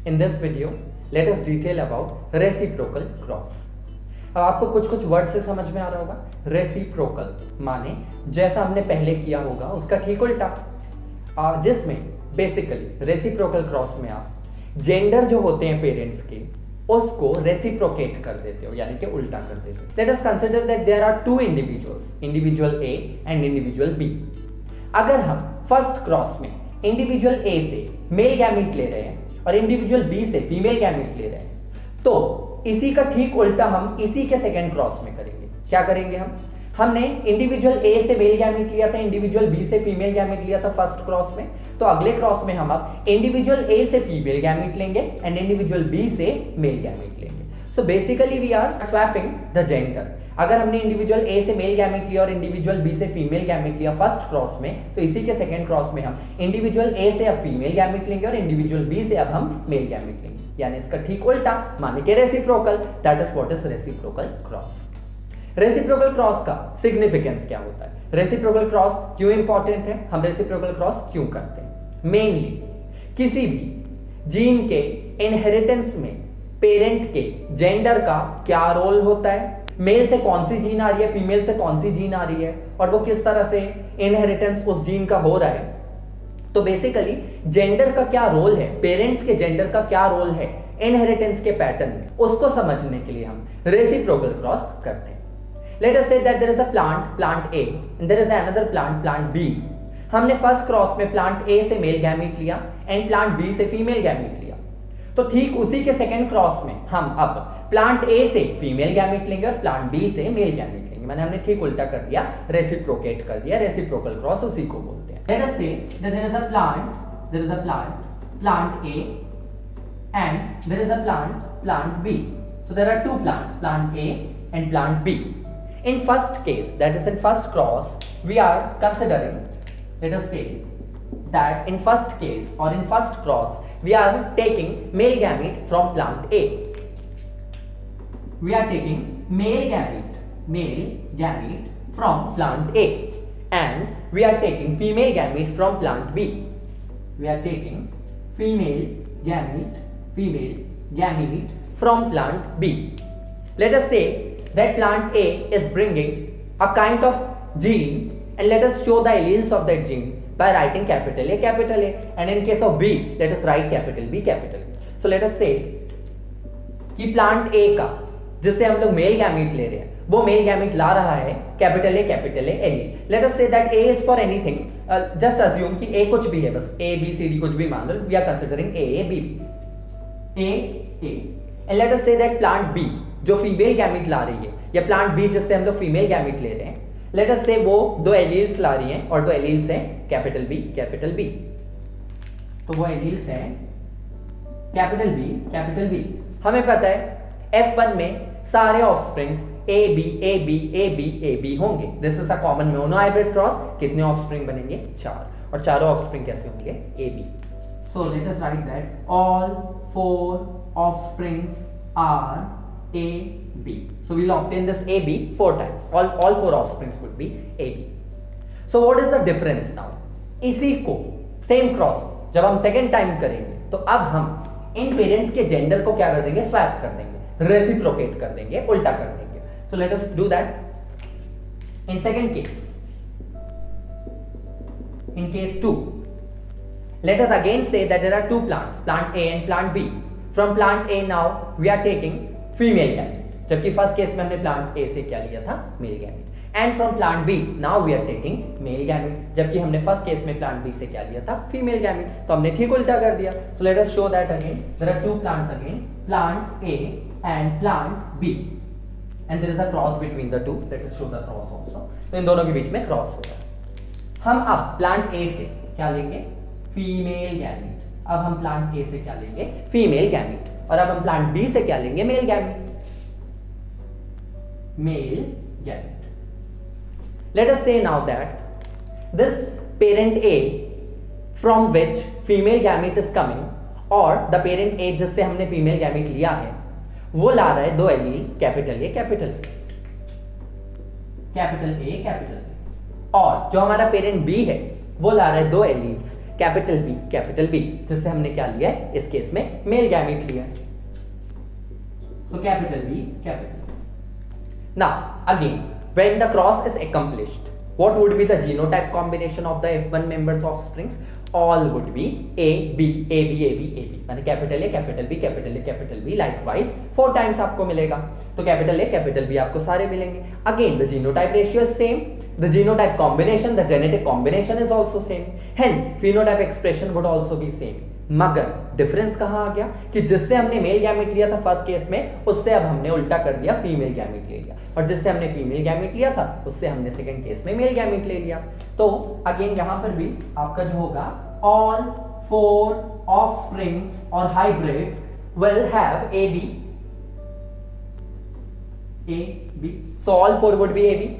In this video, let us detail about reciprocal cross. अब आपको कुछ कुछ वर्ड से समझ में आ रहा होगा. रेसिप्रोकल माने जैसा हमने पहले किया होगा उसका ठीक उल्टा, जिसमें बेसिकली रेसिप्रोकल क्रॉस में आप जेंडर जो होते हैं पेरेंट्स के उसको रेसिप्रोकेट कर देते हो, यानी कि उल्टा कर देते हो. Let us consider that there are two individuals, individual A and individual B. अगर हम फर्स्ट क्रॉस में इंडिविजुअल ए से मेल गैमेट ले रहे हैं और इंडिविजुअल बी से फीमेल गैमेट ले रहे हैं, तो इसी का ठीक उल्टा हम इसी के सेकंड क्रॉस में करेंगे. क्या करेंगे हमने इंडिविजुअल ए से मेल गैमेट लिया था, इंडिविजुअल बी से फीमेल गैमेट लिया था फर्स्ट क्रॉस में, तो अगले क्रॉस में हम अब इंडिविजुअल ए से फीमेल गैमेट लेंगे एंड इंडिविजुअल बी से मेल गैमेट लेंगे. So basically we are swapping the gender. अगर हमने इंडिविजुअल ए से मेल गैमेट लिया और इंडिविजुअल बी से फीमेल गैमेट लिया फर्स्ट क्रॉस में, तो इसी के सेकंड क्रॉस में हम इंडिविजुअल ए से अब फीमेल गैमेट लेंगे और इंडिविजुअल बी से अब हम मेल गैमेट लेंगे, यानी इसका ठीक उल्टा माने कि reciprocal. That is what is reciprocal cross. Reciprocal cross का सिग्निफिकेंस क्या होता है, रेसिप्रोकल क्रॉस क्यों इंपॉर्टेंट है, हम रेसिप्रोकल क्रॉस क्यों करते हैं. मेनली किसी भी जीन के इनहेरिटेंस में पेरेंट के जेंडर का क्या रोल होता है, मेल से कौन सी जीन आ रही है, फीमेल से कौन सी जीन आ रही है, और वो किस तरह से इनहेरिटेंस उस जीन का हो रहा है. तो बेसिकली जेंडर का क्या रोल है, पेरेंट्स के जेंडर का क्या रोल है इनहेरिटेंस के पैटर्न में, उसको समझने के लिए हम रेसिप्रोकल क्रॉस करते हैं. Let us see that there is a plant A and there is another plant B. हमने फर्स्ट क्रॉस में प्लांट ए से मेल गैमेट लिया एंड प्लांट बी से फीमेल गैमेट लिया, तो ठीक उसी के सेकंड क्रॉस में हम अब प्लांट ए से फीमेल गैमेट लेंगे और प्लांट बी से मेल गैमेट लेंगे. मैंने हमने ठीक उल्टा कर दिया, रेसिप्रोकेट कर दिया. रेसिप्रोकल क्रॉस उसी को बोलते हैं. Let us see that there is a plant A and there is a plant B. So there are two plants, plant A and plant B. In first case, that is in first cross, we are considering, let us say that in first case or in first cross we are taking male gamete from plant A. We are taking male gamete from plant A and we are taking female gamete from plant B. We are taking female gamete from plant B. Let us say that plant A is bringing a kind of gene and let us show the alleles of that gene by writing capital A, and in case of B let us write capital B. So let us say कि plant A का जिससे हम लोग mail gamete ले रहे हैं वो male gamete ला रहा है capital A allele. Late us see that A is for anything, just assume कि ए कुछ भी है, बस ए बी सी डी कुछ भी मान लो. We are considering A B and let us say that plant B जो फीमेल गैमेट ला रही है या प्लांट बी जिससे हम लोग फीमेल गैमेट ले रहे हैं, लेट अस से वो दो एलील्स ला रही हैं और दो एलील्स हैं कैपिटल बी. तो वो एलील्स हैं कैपिटल बी. हमें पता है F1 में सारे ऑफस्प्रिंग्स ए बी होंगे. This is a common monohybrid cross. कितने ऑफस्प्रिंग बनेंगे, 4, और चारों ऑफस्प्रिंग कैसे होंगे, A B. So let us write that all 4 offsprings are AB. So we will obtain this AB 4 times. All 4 offsprings would be AB. So what is the difference now? इसी को same cross जब हम second time करेंगे तो अब हम इन parents के gender को क्या कर देंगे, स्वैप कर देंगे, रेसिप्रोकेट कर देंगे, उल्टा कर देंगे. So let us do that in second case. In case 2, let us again say that there are two plants, plant A and plant B. From plant A now we are taking female gamete, जबकि first case में हमने plant A से क्या लिया था, male gamete. And from plant B now we are taking male gamete, जबकि हमने first case में प्लांट B से क्या लिया था, फीमेल गैमेट. तो हमने ठीक उल्टा कर दिया. So let us show that again. There are two plants again, plant A and plant B, and there is a cross between the two. Let us show the cross also. तो इन दोनों के बीच में क्रॉस होगा. हम अब plant A से क्या लेंगे, फीमेल गैमेट. अब हम प्लांट ए से क्या लेंगे, फीमेल गैमेट, और अब हम प्लांट बी से क्या लेंगे, मेल गैमेट. लेट अस से now that this parent A from which female gamete is coming, और द पेरेंट ए जिससे हमने फीमेल गैमेट लिया है वो ला रहा है दो एलील कैपिटल ए, और जो हमारा पेरेंट बी है वो ला रहा है दो एलील्स कैपिटल बी जिससे हमने क्या लिया है, इस केस में मेल गैमीट लिया है। So capital B capital. Now again when the cross is accomplished, what would be the genotype combination of the F1 members offsprings? All would be A B A B A B A B, माने capital A capital B capital A capital B, likewise 4 times आपको मिलेगा। तो capital A capital B आपको सारे मिलेंगे। Again the genotype ratio is same, the genotype combination, the genetic combination is also same, hence phenotype expression would also be same. मगर difference कहां आ गया कि जिससे हमने मेल गैमेट लिया था फर्स्ट केस में, उससे अब हमने उल्टा कर दिया, फीमेल गैमेट ले लिया, और जिससे हमने फीमेल गैमेट लिया था उससे हमने सेकंड केस में मेल गैमेट ले लिया। तो अगेन यहां पर भी आपका जो होगा, ऑल 4 ऑफस्प्रिंग्स और hybrids will have a B, so all 4 would be a B.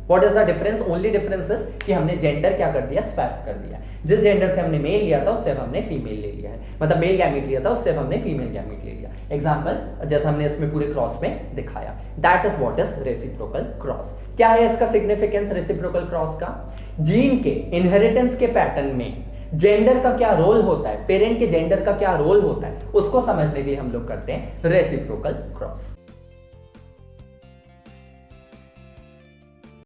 What is the difference? Only difference is कि हमने जेंडर क्या कर दिया, स्वैप कर दिया। जिस जेंडर से हमने मेल लिया था उससे अब हमने फीमेल ले लिया है, मतलब मेल गैमेट लिया था उससे अब हमने फीमेल गैमेट ले लिया। एग्जांपल जैसा हमने इसमें पूरे क्रॉस में दिखाया, that is what is reciprocal cross. क्या है इसका सिग्निफिकेंस रेसिप्रोकल क्रॉस का? जीन के इनहेरिटेंस के पैटर्न में जेंडर का क्या रोल होता है, पेरेंट के जेंडर का क्या रोल होता है, उसको समझने के लिए हम लोग करते हैं रेसिप्रोकल क्रॉस।